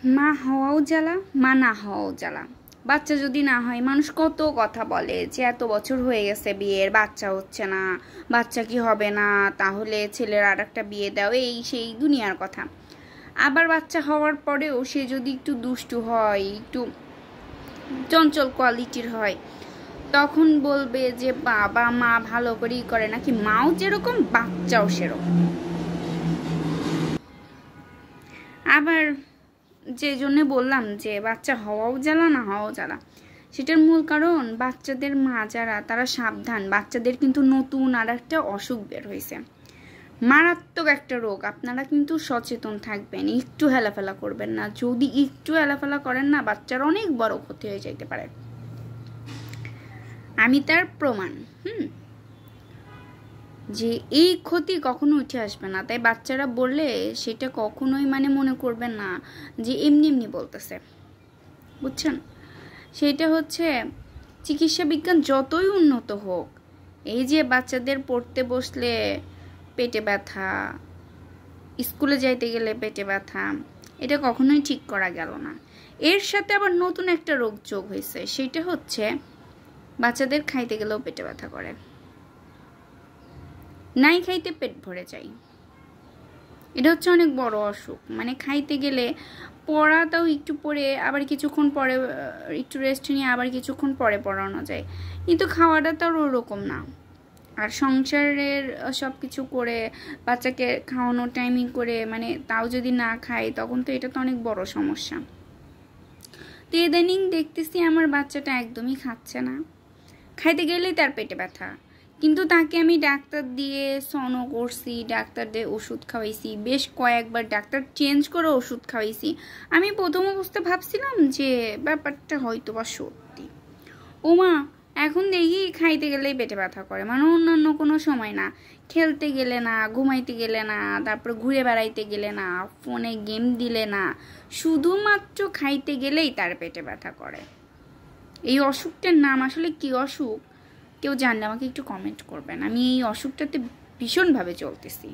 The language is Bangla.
মা হওয়াও জ্বালা, মা না হওয়াও জ্বালা। বাচ্চা যদি না হয় মানুষ কত কথা বলে যে এত বছর হয়ে গেছে বিয়ের, বাচ্চা হচ্ছে না, বাচ্চা কি হবে না, তাহলে ছেলের আর একটা বিয়ে দাও, এই সেই দুনিয়ার কথা। আবার বাচ্চা হওয়ার পরেও সে যদি একটু দুষ্টু হয়, একটু চঞ্চল কোয়ালিটির হয়, তখন বলবে যে বাবা মা ভালো করেই করে, নাকি মাও যেরকম বাচ্চাও সেরকম। আবার যে জন্য বললাম যে বাচ্চা হওয়াও জ্বালা না হওয়াও জ্বালা, সেটার মূল কারণ বাচ্চাদের মা যারা তারা সাবধান। বাচ্চাদের কিন্তু নতুন আর একটা অসুখ বের হয়েছে, মারাত্মক একটা রোগ। আপনারা কিন্তু সচেতন থাকবেন, একটু হেলাফেলা করবেন না। যদি একটু হেলাফেলা করেন না, বাচ্চার অনেক বড় ক্ষতি হয়ে যাইতে পারে। আমি তার প্রমাণ। যে এই ক্ষতি কখনো উঠে আসবে না। তাই বাচ্চারা বললে সেটা কখনোই মনে করবেন না যে এমনি এমনি বলতেছে, বুঝছেন? সেটা হচ্ছে চিকিৎসা বিজ্ঞান যতই উন্নত হোক, এই যে বাচ্চাদের পড়তে বসলে পেটে ব্যথা, স্কুলে যাইতে গেলে পেটে ব্যথা, এটা কখনোই ঠিক করা গেল না। এর সাথে আবার নতুন একটা রোগ যোগ হয়েছে, সেটা হচ্ছে বাচ্চাদের খাইতে গেলেও পেটে ব্যথা করে, নাই খাইতে পেট ভরে যায়। এটা হচ্ছে অনেক বড় অসুখ। খাইতে গেলে পড়াটাও একটু পরে আবার কিছুক্ষণ পরে একটু রেস্ট নিয়ে আবার কিছুক্ষণ পরে পড়ানো যায়, কিন্তু খাওয়াটা তো আর ওরকম না। আর সংসারের সব কিছু করে বাচ্চাকে খাওয়ানোর টাইমিং করে তাও যদি না খাই, তখন তো এটা তো অনেক বড় সমস্যা। তো ইদানিং দেখতেছি আমার বাচ্চাটা একদমই খাচ্ছে না, খাইতে গেলেই তার পেটে ব্যথা। কিন্তু তাকে আমি ডাক্তার দিয়ে সনো করছি, ডাক্তার দিয়ে ওষুধ খাওয়াইছি, বেশ কয়েকবার ডাক্তার চেঞ্জ করে ওষুধ খাওয়াইছি। আমি প্রথম অবস্থায় ভাবছিলাম যে ব্যাপারটা হয়তো বা সত্যি। ওমা, এখন দেখি খাইতে গেলেই পেটে ব্যথা করে, অন্যান্য কোনো সময় না, খেলতে গেলে না, ঘুমাইতে গেলে না, তারপর ঘুরে বেড়াইতে গেলে না, ফোনে গেম দিলে না, শুধুমাত্র খাইতে গেলেই তার পেটে ব্যথা করে। এই অসুখটার নাম আসলে কি অসুখ কেউ জানলে আমাকে একটু কমেন্ট করবেন। আমি এই অসুখটাতে ভীষণভাবে চলতেছি।